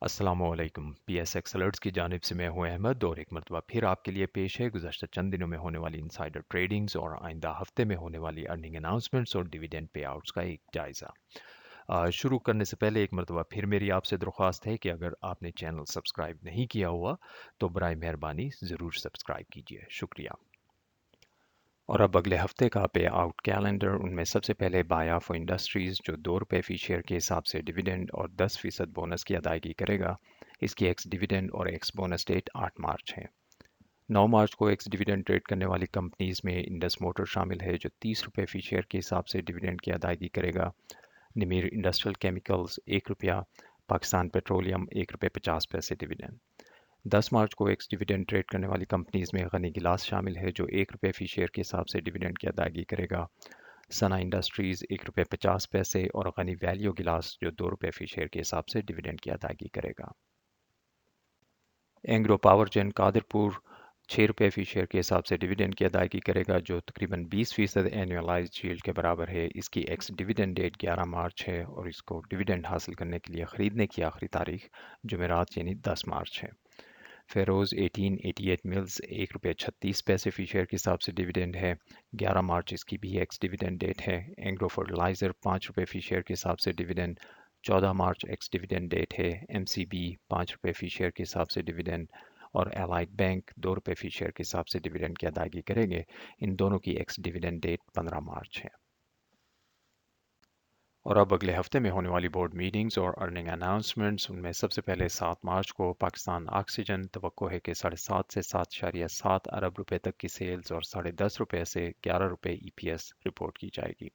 अस्सलामुअलैकुम PSX alerts की जानिब से मैं हूं अहमद और एक मरतबा फिर आपके लिए पेश है गुज़श्ता चंद दिनों में होने वाली इनसाइडर ट्रेडिंग्स और आइंदा हफ्ते में होने वाली अर्निंग अनाउंसमेंट्स और डिविडेंड पे आउट्स का एक जायज़ा। शुरू करने से पहले एक मरतबा फिर मेरी आपसे दरख्वास्त है कि अगर आपने चैनल सब्सक्राइब नहीं किया हुआ तो बराए मेहरबानी ज़रूर सब्सक्राइब कीजिए, शुक्रिया। और अब अगले हफ्ते का पे आउट कैलेंडर, उनमें सबसे पहले बायाफो इंडस्ट्रीज़ जो ₹2 फी शेयर के हिसाब से डिविडेंड और 10% बोनस की अदायगी करेगा। इसकी एक्स डिविडेंड और एक्स बोनस डेट 8 मार्च है। 9 मार्च को एक्स डिविडेंड ट्रेड करने वाली कंपनीज में इंडस मोटर शामिल है जो ₹30 फी शेयर के हिसाब से डिविडेंड की अदायगी करेगा। Nimir Industrial Chemicals ₹1, Pakistan Petroleum ₹1.50 dividend. 10 March को एक्स डिविडेंड ट्रेड करने वाली कंपनीज में गनी गिलास शामिल है जो ₹1 फी शेयर के हिसाब से डिविडेंड की अदायगी करेगा। सना इंडस्ट्रीज ₹1.50 और गनी वैल्यू गिलास जो ₹2 फी शेयर के हिसाब से डिविडेंड की अदायगी करेगा। एंग्रो पावर जेन कादरपुर ₹6 फी शेयर के हिसाब से डिविडेंड की अदायगी करेगा जो तकरीबन 20% एनुअलाइज्ड यील्ड के बराबर है। इसकी एक्स डिविडेंड डेट 11 मार्च है और इसको डिविडेंड हासिल करने के लिए ख़रीदने की आखिरी तारीख जुमेरात यानी 10 मार्च है। फेरोज़ 1888 मिल्स ₹1.36 फी शेयर के हिसाब से डिविडेंड है। 11 मार्च इसकी भी एक्स डिविडेंड डेट है। एंग्रो फर्टिलाइज़र ₹5 फी शेयर के हिसाब से डिविडेंड। 14 मार्च एक्स डिविडेंड डेट है। MCB ₹5 फी शेयर के हिसाब से डिविडेंड और एलाइड बैंक ₹2 फी शेयर के हिसाब से डिविडेंड की अदायगी करेंगे। इन दोनों की एक्स डिविडेंड डेट 15 मार्च है। और अब अगले हफ्ते में होने वाली बोर्ड मीटिंग्स और अर्निंग अनाउंसमेंट्स, उनमें सबसे पहले 7 मार्च को पाकिस्तान ऑक्सीजन तवक्को है कि 7.5 से 7.7 अरब रुपए तक की सेल्स और ₹10.5 से ₹11 EPS रिपोर्ट की जाएगी।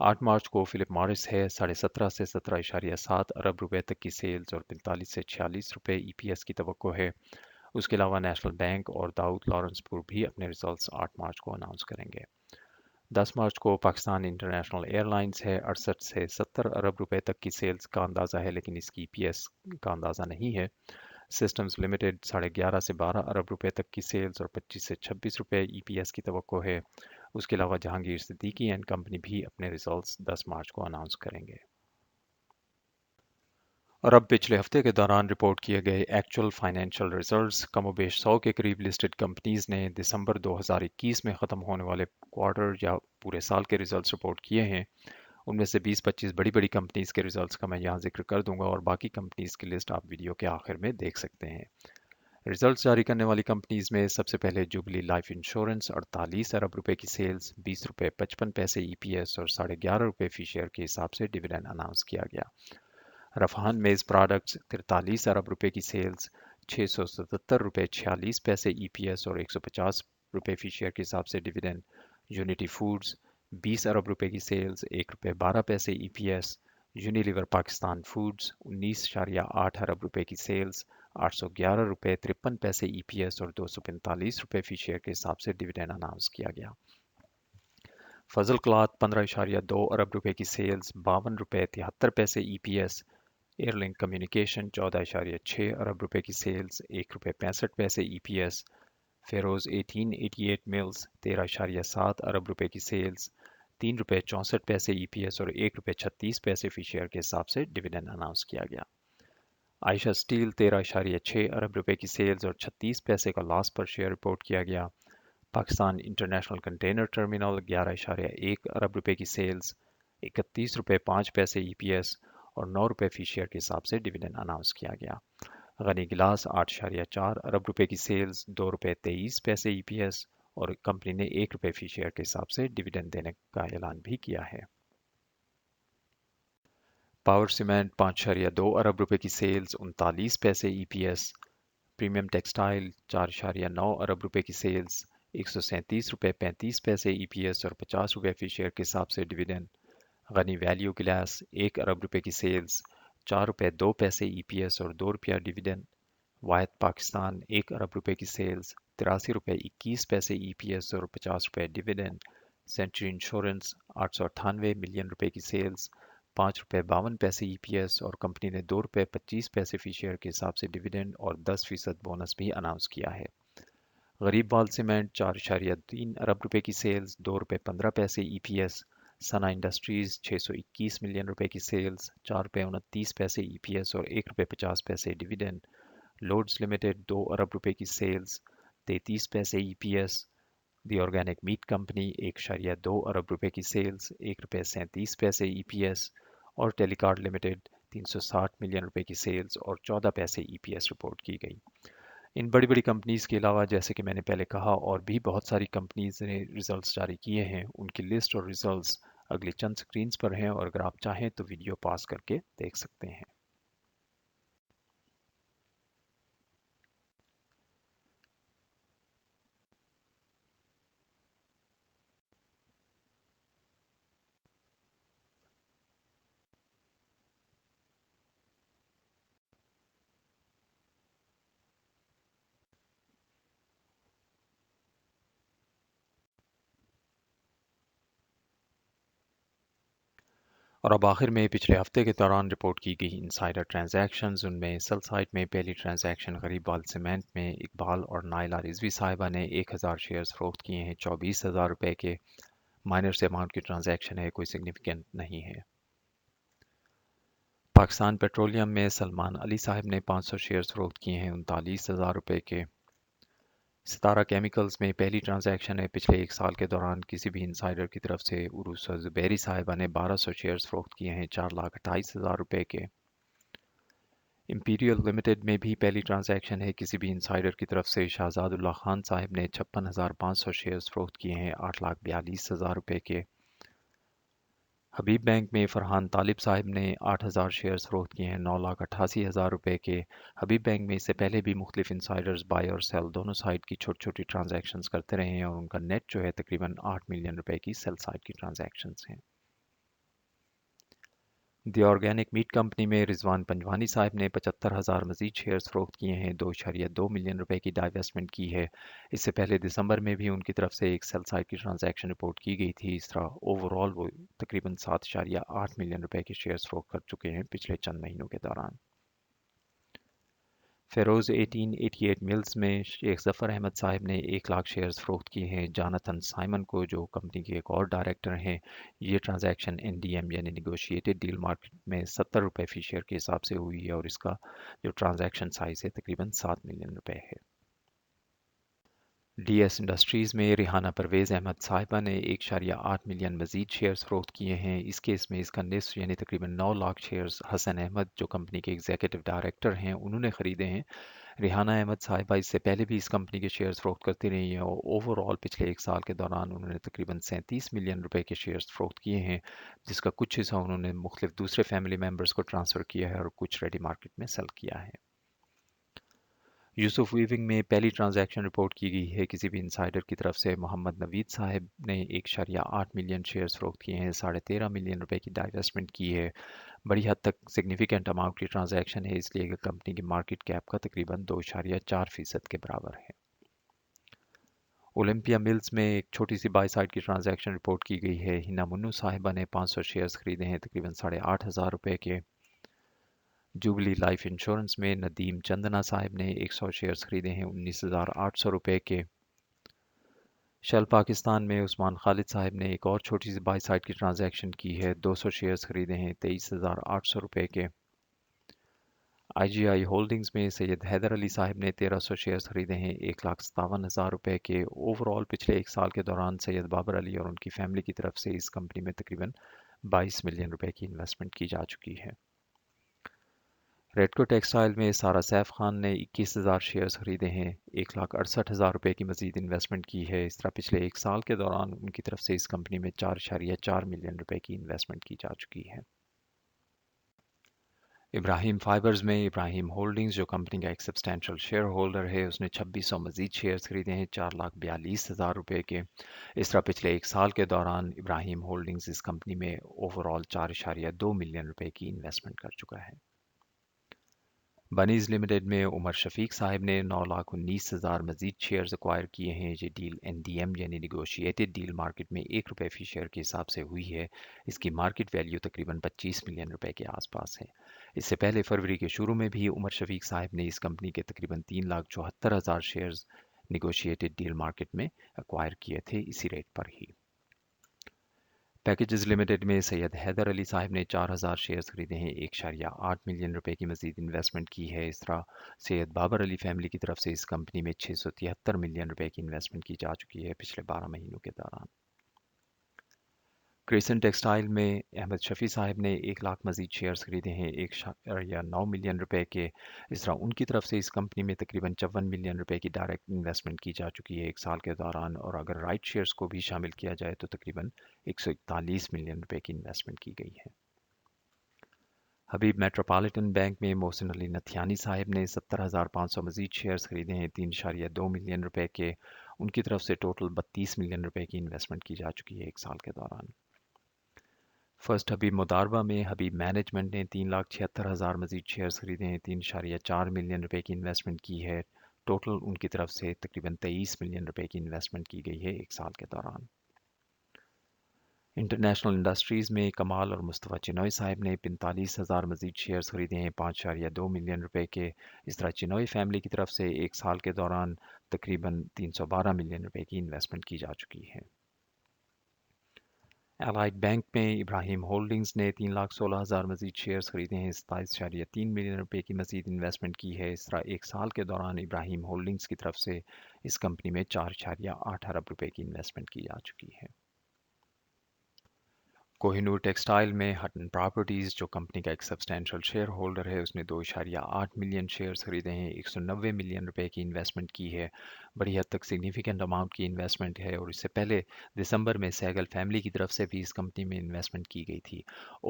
8 मार्च को फिलिप मॉरिस है 17.5 से 17.7 अरब रुपए तक की सेल्स और 45 से ₹46 EPS की तवक्को है। उसके अलावा नेशनल बैंक और दाऊद लॉरेंसपुर भी अपने रिजल्ट्स 8 मार्च को अनाउंस करेंगे। 10 मार्च को पाकिस्तान इंटरनेशनल एयरलाइंस है 68 से 70 अरब रुपए तक की सेल्स का अंदाज़ा है लेकिन इसकी EPS का अंदाज़ा नहीं है। सिस्टम्स लिमिटेड 11.5 से 12 अरब रुपए तक की सेल्स और 25 से ₹26 EPS की तवक्को है। उसके अलावा जहांगीर सिद्दीकी एंड कंपनी भी अपने रिजल्ट्स 10 मार्च को अनाउंस करेंगे। और अब पिछले हफ्ते के दौरान रिपोर्ट किए गए एक्चुअल फाइनेंशियल रिजल्ट्स, कमोबेश 100 के करीब लिस्टेड कंपनीज ने दिसंबर 2021 में ख़त्म होने वाले क्वार्टर या पूरे साल के रिजल्ट्स रिपोर्ट किए हैं। उनमें से 20-25 बड़ी बड़ी कंपनीज के रिजल्ट्स का मैं यहाँ जिक्र कर दूंगा और बाकी कंपनीज की लिस्ट आप वीडियो के आखिर में देख सकते हैं। रिजल्ट्स जारी करने वाली कंपनीज में सबसे पहले जुबली लाइफ इंश्योरेंस 48 अरब रुपए की सेल्स, ₹20.55 EPS और ₹11.5 फी शेयर के हिसाब से डिविडेंड अनाउंस किया गया। रफान मेज़ प्रोडक्ट्स 43 अरब रुपए की सेल्स, ₹677.46 EPS और ₹150 फी शेयर के हिसाब से डिविडेंड। यूनिटी फूड्स 20 अरब रुपए की sales, ₹1.12 EPS। Unilever Pakistan foods 19.8 अरब रुपए की सेल्स, ₹811.53 EPS और ₹245 फी शेयर के हिसाब से डिविडेंड अनाउंस किया गया। फजल क्लॉथ 15.2 अरब रुपए की सेल्स, ₹52.73 EPS। एयरलिंक कम्युनिकेशन 14.6 अरब रुपए की सेल्स, ₹1.65 EPS। फेरोज 1888 मिल्स 13.7 अरब रुपए की सेल्स, ₹3.64 EPS और ₹1.36 फी शेयर के हिसाब से डिविडेंड अनाउंस किया गया। आयशा स्टील 13.6 अरब रुपए की सेल्स और 36 पैसे का लॉस पर शेयर रिपोर्ट किया गया। पाकिस्तान इंटरनेशनल कंटेनर टर्मिनल 11.1 अरब रुपए की सेल्स, ₹31.05 EPS और ₹9 फी शेयर के हिसाब से डिविडेंड अनाउंस किया गया। गनी गिलास 8.4 अरब रुपए की सेल्स, ₹2.23 EPS और कंपनी ने ₹1 फी शेयर के हिसाब से डिविडेंड देने का ऐलान भी किया है। पावर सीमेंट 5.2 अरब रुपए की सेल्स, ₹39 EPS। प्रीमियम टेक्सटाइल 4.9 अरब रुपए की सेल्स, ₹137.35 EPS और ₹50 फी शेयर के हिसाब से डिविडेंड। गनी वैल्यू गिलास 1 अरब रुपए की सेल्स, ₹4.02 EPS और ₹2 डिविडेंड। वायद पाकिस्तान 1 अरब रुपए की सेल्स, ₹83.21 EPS और ₹50 डिविडेंड। सेंचुरी इंश्योरेंस 898 मिलियन रुपए की सेल्स, ₹5.52 EPS और कंपनी ने ₹2.25 फी शेयर के हिसाब से डिविडेंड और 10% बोनस भी अनाउंस किया है। गरीब बाल सीमेंट 4.3 अरब रुपए की सेल्स, ₹2.15 EPS। सना इंडस्ट्रीज़ 621 मिलियन रुपए की सेल्स, 4 रुपये 29 पैसे ईपीएस और 1 रुपये 50 पैसे डिविडेंड। लोड्स लिमिटेड 2 अरब रुपए की सेल्स, 33 पैसे ईपीएस। दी ऑर्गेनिक मीट कंपनी 1,2 अरब रुपए की सेल्स, 1 रुपये 37 पैसे ईपीएस। और टेलीकॉम लिमिटेड 360 मिलियन रुपए की सेल्स और 14 पैसे ईपीएस रिपोर्ट की गई। इन बड़ी बड़ी कंपनीज के अलावा, जैसे कि मैंने पहले कहा, और भी बहुत सारी कंपनीज ने रिजल्ट्स जारी किए हैं। उनकी लिस्ट और रिजल्ट्स अगली चंद स्क्रीन्स पर हैं, और अगर आप चाहें तो वीडियो पॉज करके देख सकते हैं। और अब आखिर में पिछले हफ्ते के दौरान रिपोर्ट की गई इनसाइडर ट्रांजैक्शंस। उनमें सेल साइड में पहली ट्रांजैक्शन गरीबाल सीमेंट में इकबाल और नाइला रिजवी साहिबा ने 1,000 शेयर्स फरोख्त किए हैं 24,000 रुपए के। माइनर से अमाउंट की ट्रांजैक्शन है, कोई सिग्निफिकेंट नहीं है। पाकिस्तान पेट्रोलियम में सलमान अली साहब ने 500 शेयर्स फरोख्त किए हैं 39,000 रुपए के। सितारा केमिकल्स में पहली ट्रांजैक्शन है पिछले एक साल के दौरान किसी भी इंसाइडर की तरफ से। उरूस जुबैरी साहिबा ने 1200 शेयर्स फरोख्त किए हैं 4,28,000 रुपए के। इंपीरियल लिमिटेड में भी पहली ट्रांजैक्शन है किसी भी इंसाइडर की तरफ से। शहजादुल्लाह खान साहब ने 56,500 शेयर्स फरोख्त किए हैं 8,42,000 रुपए के। हबीब बैंक में फरहान तालिब साहब ने 8,000 शेयर्स फरोख्त किए हैं 9,88,000 रुपए के। हबीब बैंक में इससे पहले भी मुख्तलिफ इंसाइडर्स बाय और सेल दोनों साइड की छोटी छोटी ट्रांजैक्शंस करते रहे हैं, और उनका नेट जो है तकरीबन 8 मिलियन रुपए की सेल साइड की ट्रांजैक्शंस हैं। दी ऑर्गेनिक मीट कंपनी में रिजवान पंजवानी साहब ने 75,000 मजीद शेयर्स फरोख्त किए हैं 2,2 मिलियन रुपए की डाइवेस्टमेंट की है। इससे पहले दिसंबर में भी उनकी तरफ से एक सेल साइड की ट्रांजैक्शन रिपोर्ट की गई थी। इस तरह ओवरऑल वो तकरीबन 7,8 मिलियन रुपए के शेयर्स फरोख्त कर चुके हैं पिछले चंद महीनों के दौरान। फेरोज़ 1888 मिल्स में शेख जफ़र अहमद साहब ने 1 लाख शेयर्स फरोख्त किए हैं जानाथन साइमन को, जो कंपनी के एक और डायरेक्टर हैं। ये ट्रांजैक्शन एनडीएम यानी नेगोशिएटेड डील मार्केट में 70 रुपये फी शेयर के हिसाब से हुई है, और इसका जो ट्रांजैक्शन साइज है तकरीबन 7 मिलियन रुपए है। डीएस इंडस्ट्रीज़ में रिहाना परवेज़ अहमद साहिबा ने 1,8 मिलियन मजीद शेयर्स फरोख्त किए हैं। इस केस में इसका निस्फ यानी तकरीबन 9 लाख शेयर्स हसन अहमद, जो कंपनी के एग्जीक्यूटिव डायरेक्टर हैं, उन्होंने ख़रीदे हैं। रिहाना अहमद साहिबा इससे पहले भी इस कंपनी के शेयर्स फरोख्त करती रही हैं, और ओवरऑल पिछले एक साल के दौरान उन्होंने तकरीबन 37 मिलियन रुपए के शेयर्स फरोख्त किए हैं, जिसका कुछ हिस्सा उन्होंने मुख्तलिफ दूसरे फैमिली मेम्बर्स को ट्रांसफ़र किया है और कुछ रेडी मार्केट में सेल किया है। यूसुफ वीविंग में पहली ट्रांजैक्शन रिपोर्ट की गई है किसी भी इंसाइडर की तरफ से। मोहम्मद नवीद साहब ने 1,8 मिलियन शेयर्स फरोख्त किए हैं 13.5 मिलियन रुपए की डाइवेस्टमेंट की है। बड़ी हद तक सिग्निफिकेंट अमाउंट की ट्रांजैक्शन है, इसलिए कि कंपनी की मार्केट कैप का तकरीबन 2.4% के बराबर है। ओलंपिया मिल्स में एक छोटी सी बाई साइड की ट्रांजैक्शन रिपोर्ट की गई है। हिना मुन्नू साहिबा ने 500 शेयर्स खरीदे हैं तकरीबन 8,500 रुपए के। जुबली लाइफ इंश्योरेंस में नदीम चंदना साहब ने 100 शेयर्स खरीदे हैं 19,800 रुपए के। शेल पाकिस्तान में उस्मान खालिद साहब ने एक और छोटी सी बाई साइड की ट्रांजैक्शन की है 200 शेयर्स खरीदे हैं 23,800 रुपए के। आईजीआई होल्डिंग्स में सैयद हैदर अली साहब ने 1,300 शेयर्स खरीदे हैं 1,57,000 रुपए के। ओवरऑल पिछले एक साल के दौरान सैयद बाबर अली और उनकी फैमिली की तरफ से इस कंपनी में तकरीबन 22 मिलियन रुपए की इन्वेस्टमेंट की जा चुकी है। रेडको टेक्सटाइल में सारा सैफ खान ने 21,000 शेयर्स खरीदे हैं 1,68,000 रुपए की मजीद इन्वेस्टमेंट की है। इस तरह पिछले एक साल के दौरान उनकी तरफ से इस कंपनी में 4,4 मिलियन रुपए की इन्वेस्टमेंट की जा चुकी है। इब्राहिम फाइबर्स में इब्राहिम होल्डिंग्स, जो कंपनी का एक सब्सटैंशियल शेयर होल्डर है, उसने 2600 मजीद शेयर्स खरीदे हैं 4,42,000 रुपए के। इस तरह पिछले एक साल के दौरान इब्राहिम होल्डिंग्स इस कंपनी में ओवरऑल 4.2 मिलियन रुपए की इन्वेस्टमेंट कर चुका है। बनीज लिमिटेड में उमर शफीक साहब ने 9,19,000 मजीद शेयर्स एक्वायर किए हैं। ये डील एनडीएम यानी निगोशिएटेड डील मार्केट में 1 रुपये फी शेयर के हिसाब से हुई है। इसकी मार्केट वैल्यू तकरीबन 25 मिलियन रुपए के आसपास है। इससे पहले फरवरी के शुरू में भी उमर शफीक साहब ने इस कंपनी के तकरीबन 3,74,000 शेयर्स निगोशिएटेड डील मार्केट में एक्वायर किए थे इसी रेट पर ही। पैकेजेस लिमिटेड में सैयद हैदर अली साहब ने 4,000 शेयर्स खरीदे हैं, 1.8 मिलियन रुपए की मजीद इन्वेस्टमेंट की है। इस तरह सैयद बाबर अली फैमिली की तरफ से इस कंपनी में 673 मिलियन रुपए की इन्वेस्टमेंट की जा चुकी है पिछले 12 महीनों के दौरान। क्रिसन टेक्सटाइल में अहमद शफी साहब ने 1 लाख मजीद शेयर्स खरीदे हैं, 1.9 मिलियन रुपए के। इस तरह उनकी तरफ से इस कंपनी में तकरीबन 54 मिलियन रुपए की डायरेक्ट इन्वेस्टमेंट की जा चुकी है 1 साल के दौरान, और अगर राइट शेयर्स को भी शामिल किया जाए तो तकरीबन 141 मिलियन रुपए की इन्वेस्टमेंट की गई है। हबीब मेट्रोपॉलिटन बैंक में मोहसिन अली नथ्यानी साहब ने 70,500 मजीद शेयर्स खरीदे हैं, 3.2 मिलियन रुपए के। उनकी तरफ से टोटल 32 मिलियन रुपए की इन्वेस्टमेंट की जा चुकी है 1 साल के दौरान। फर्स्ट हबीब मुदारबा में हबीब मैनेजमेंट ने 3,76,000 मजीद शेयर्स खरीदे हैं, 3.4 मिलियन रुपए की इन्वेस्टमेंट की है। टोटल उनकी तरफ से तकरीबन 23 मिलियन रुपए की इन्वेस्टमेंट की गई है 1 साल के दौरान। इंटरनेशनल इंडस्ट्रीज़ में कमाल और मुस्तफ़ा चिनॉय साहब ने 45,000 मजीद शेयर्स खरीदे हैं, 5.2 मिलियन रुपए के। इस तरह चिनॉय फैमिली की तरफ से 1 साल के दौरान तकरीबन 312 मिलियन रुपए की इन्वेस्टमेंट की जा चुकी है। एलाइड बैंक में इब्राहिम होल्डिंग्स ने 3,16,000 मजीद शेयर्स खरीदे हैं, 27.3 मिलियन रुपए की मजीद इन्वेस्टमेंट की है। इस तरह 1 साल के दौरान इब्राहिम होल्डिंग्स की तरफ से इस कंपनी में 4.8 अरब रुपए की इन्वेस्टमेंट की जा चुकी है। कोहिनूर टेक्सटाइल में हटन प्रॉपर्टीज़, जो कंपनी का एक सब्सटैंशियल शेयर होल्डर है, उसने 2.8 मिलियन शेयर्स खरीदे हैं, 190 मिलियन रुपए की इन्वेस्टमेंट की है। बड़ी हद तक सिग्निफिकेंट अमाउंट की इन्वेस्टमेंट है, और इससे पहले दिसंबर में सहगल फैमिली की तरफ से भी इस कंपनी में इन्वेस्टमेंट की गई थी।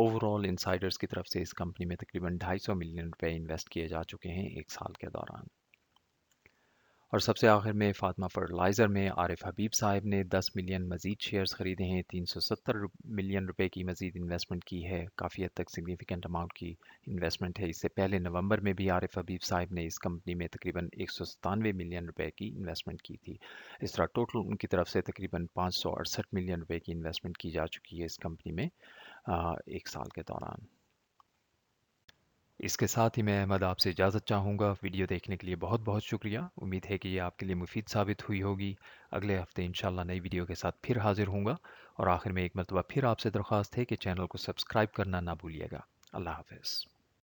ओवरऑल इनसाइडर्स की तरफ से इस कंपनी में तकरीबन 250 मिलियन रुपए इन्वेस्ट किए जा चुके हैं 1 साल के दौरान। और सबसे आखिर में फातिमा फर्टिलाइज़र में आरिफ हबीब साहब ने 10 मिलियन मजीद शेयर्स खरीदे हैं, 370 मिलियन रुपए की मजीद इन्वेस्टमेंट की है। काफ़ी हद तक सिग्निफिकेंट अमाउंट की इन्वेस्टमेंट है। इससे पहले नवंबर में भी आरिफ हबीब साहब ने इस कंपनी में तकरीबन 197 मिलियन रुपए की इन्वेस्टमेंट की थी। इस तरह टोटल उनकी तरफ से तकरीबन 568 मिलियन रुपए की इन्वेस्टमेंट की जा चुकी है इस कंपनी में 1 साल के दौरान। इसके साथ ही मैं अहमद आपसे इजाज़त चाहूँगा। वीडियो देखने के लिए बहुत बहुत शुक्रिया। उम्मीद है कि ये आपके लिए मुफीद साबित हुई होगी। अगले हफ्ते इंशाल्लाह नई वीडियो के साथ फिर हाजिर होऊंगा। और आखिर में एक मरतबा फिर आपसे दरख्वास्त है कि चैनल को सब्सक्राइब करना ना भूलिएगा। अल्लाह हाफ़िज़।